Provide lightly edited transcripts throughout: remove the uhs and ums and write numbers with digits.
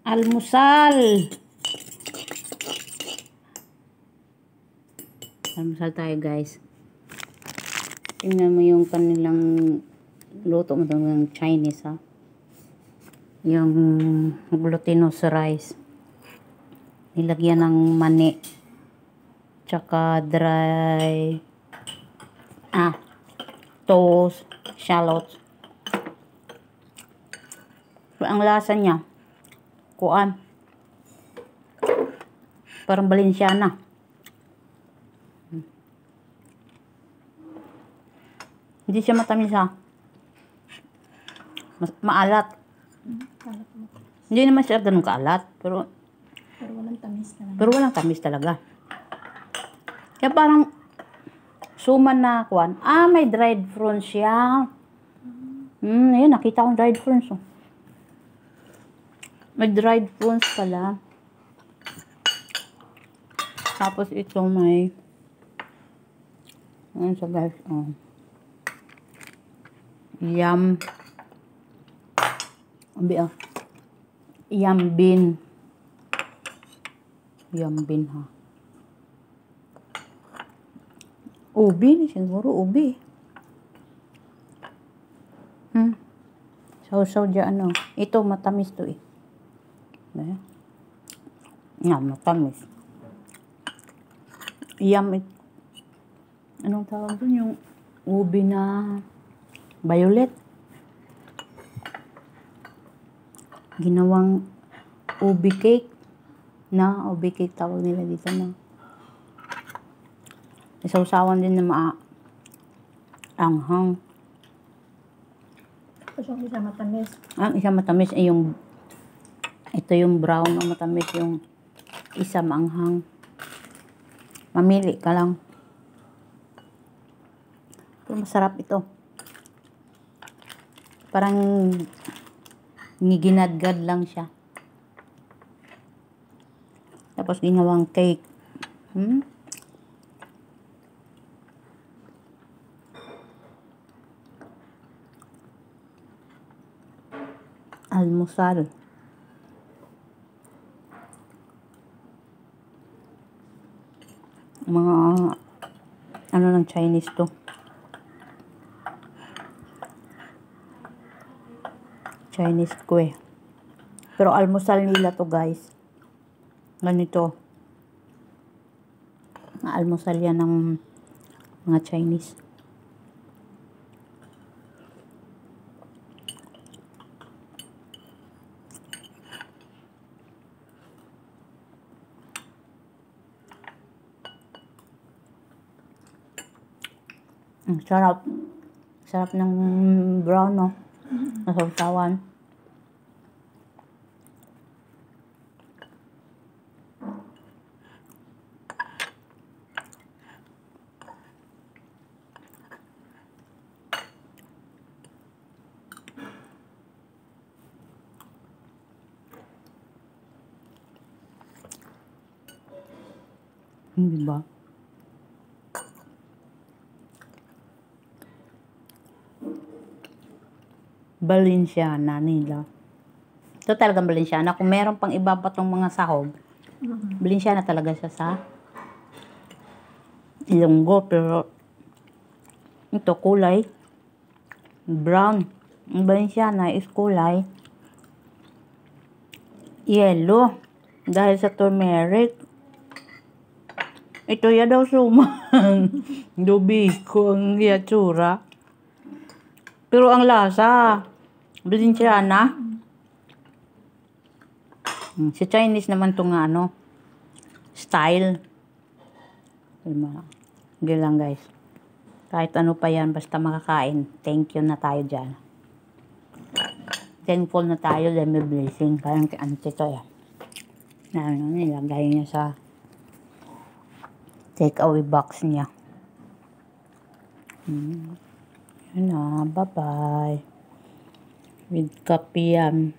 Almusal. Almusal tayo, guys. Tingnan mo yung kanilang luto mo ng Chinese, ha. Yung glutinous rice. Nilagyan ng mani. Tsaka dry toast, shallots. So, ang lasa niya, kuan. Parang Balenciana. Hindi siya matamis, ha. Maalat. Hindi naman siya ganun kaalat. Pero walang tamis naman. Pero walang tamis talaga. Kaya parang suman na kuan. May dried prawns siya. Ayun, nakita kong dried prawns. Oh. May dried prawns pala. Tapos ito may sa guys, yum bean. Yum bean, ha. Ubi, siguro ubi. Sausaw dyan, ano. Ito, matamis to, eh. Matamis. Yum. Anong tawag dun? Yung ubi na violet. Ginawang ubi cake. Ubi cake tawag nila dito na. Isawsawan din na anghang. Tapos yung isa matamis. Ang isa matamis ay ito yung brown na matamis, yung isa maanghang. Mamili ka lang. Pero masarap ito. Parang ginadgad lang siya. Tapos ginawang cake. Almusal. Mga ano ng Chinese to. Chinese ko, eh. Pero almusal nila to, guys. Ganito. Almusal yan ng mga Chinese. Ang sarap. Sarap ng brown, no? Nasawsawan. Diba? Balenciana nila. Ito talagang Balenciana. Kung meron pang iba pa tong mga sahog, Balenciana talaga siya sa Ilonggo. Pero ito kulay brown. Ang Balenciana is kulay yellow. Dahil sa turmeric. Ito ya daw suman. Dubi ko ang yatsura. Pero ang lasa, Balenciana. Sa Chinese naman ito nga, style. Hindi lang, guys. Kahit ano pa yan, basta makakain. Thank you na tayo dyan. Thankful na tayo dahil may blessing. Parang kay auntie to, yan. Nilagay niya sa take-away box niya. Yun na, bye-bye. With kape yan.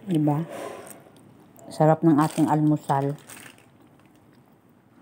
Diba? Sarap ng ating almusal.